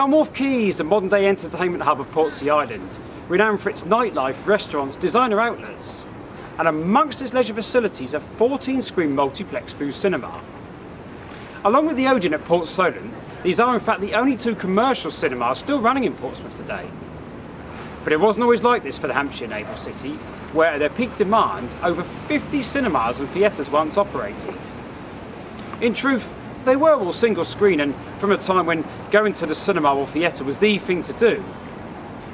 Falmouth Quay is the modern-day entertainment hub of Portsea Island, renowned for its nightlife, restaurants, designer outlets. And amongst its leisure facilities, a 14-screen multiplex through cinema. Along with the Odeon at Port Solent, these are in fact the only two commercial cinemas still running in Portsmouth today. But it wasn't always like this for the Hampshire naval city, where at their peak demand, over 50 cinemas and theatres once operated. In truth, they were all single screen and from a time when going to the cinema or theatre was the thing to do.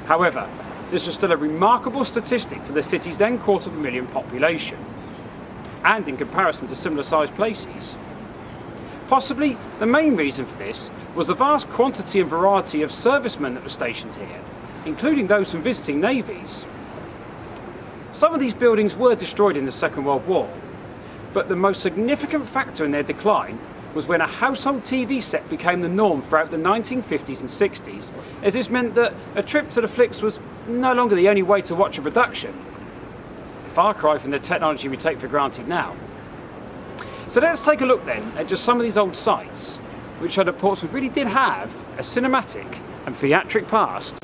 However, this was still a remarkable statistic for the city's then 250,000 population, and in comparison to similar sized places. Possibly the main reason for this was the vast quantity and variety of servicemen that were stationed here, including those from visiting navies. Some of these buildings were destroyed in the Second World War, but the most significant factor in their decline was when a household TV set became the norm throughout the 1950s and 60s, as this meant that a trip to the flicks was no longer the only way to watch a production. Far cry from the technology we take for granted now. So let's take a look then at just some of these old sites, which show that Portsmouth really did have a cinematic and theatric past.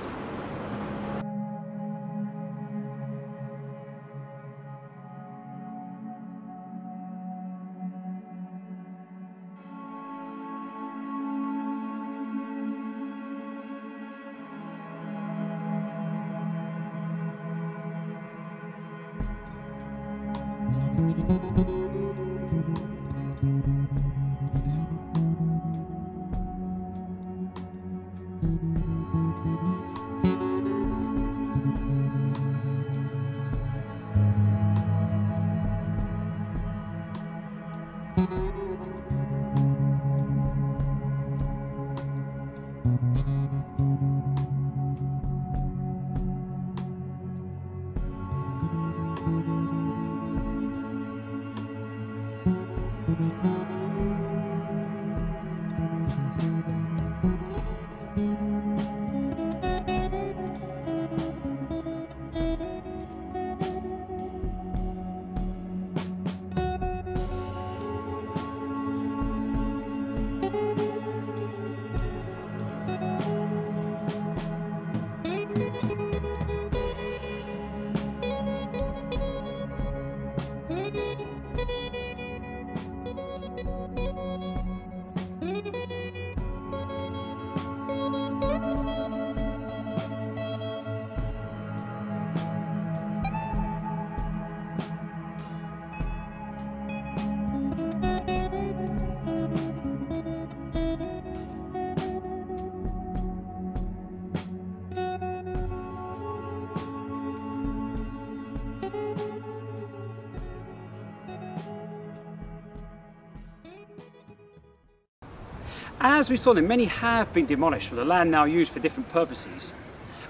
As we saw, many have been demolished with the land now used for different purposes.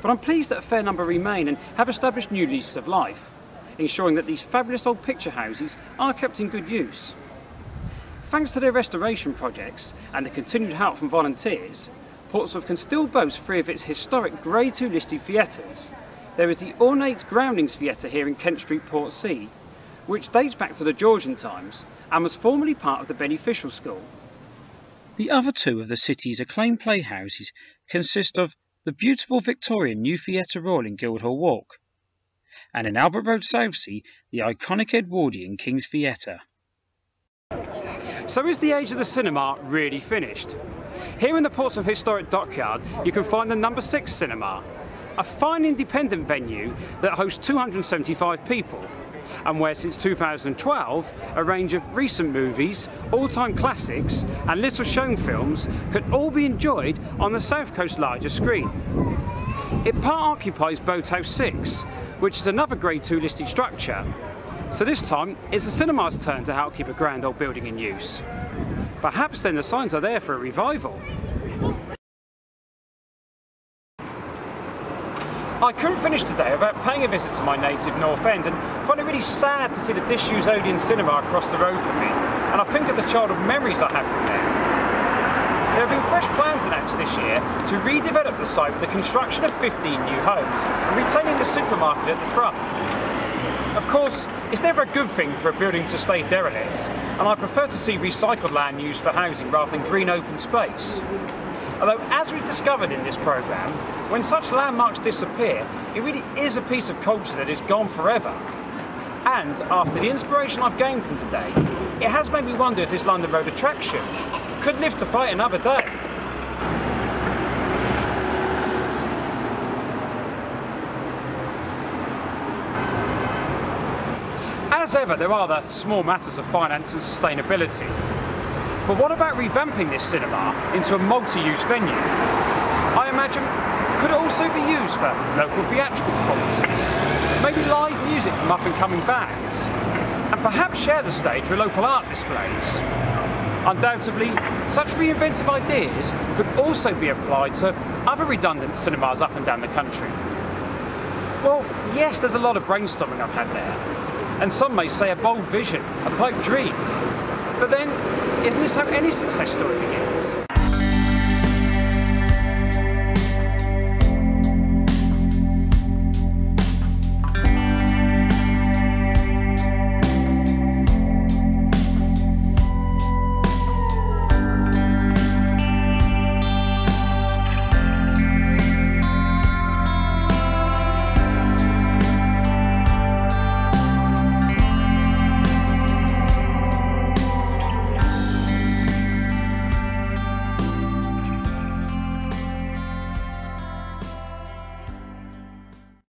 But I'm pleased that a fair number remain and have established new leases of life, ensuring that these fabulous old picture houses are kept in good use. Thanks to their restoration projects and the continued help from volunteers, Portsmouth can still boast 3 of its historic Grade 2 listed theatres. There is the ornate Groundlings Theatre here in Kent Street, Portsea, which dates back to the Georgian times and was formerly part of the Beneficial School. The other 2 of the city's acclaimed playhouses consist of the beautiful Victorian New Theatre Royal in Guildhall Walk, and in Albert Road, Southsea, the iconic Edwardian King's Theatre. So is the age of the cinema really finished? Here in the Portsmouth Historic Dockyard you can find the No. 6 Cinema, a fine independent venue that hosts 275 people, and where since 2012 a range of recent movies, all-time classics and little shown films could all be enjoyed on the South Coast larger screen. It part occupies Boathouse 6, which is another Grade 2 listed structure, so this time it's the cinema's turn to help keep a grand old building in use. Perhaps then the signs are there for a revival. I couldn't finish today without paying a visit to my native North End and find it really sad to see the disused Odeon cinema across the road from me, and I think of the childhood memories I have from there. There have been fresh plans announced this year to redevelop the site with the construction of 15 new homes and retaining the supermarket at the front. Of course, it's never a good thing for a building to stay derelict, and I prefer to see recycled land used for housing rather than green open space. Although, as we've discovered in this programme, when such landmarks disappear, it really is a piece of culture that is gone forever. And after the inspiration I've gained from today, it has made me wonder if this London Road attraction could live to fight another day. As ever, there are the small matters of finance and sustainability. But what about revamping this cinema into a multi-use venue? I imagine could also be used for local theatrical performances, maybe live music from up-and-coming bands, and perhaps share the stage with local art displays. Undoubtedly, such reinventive ideas could also be applied to other redundant cinemas up and down the country. Well, yes, there's a lot of brainstorming I've had there, and some may say a bold vision, a pipe dream. But then, isn't this how any success story begins?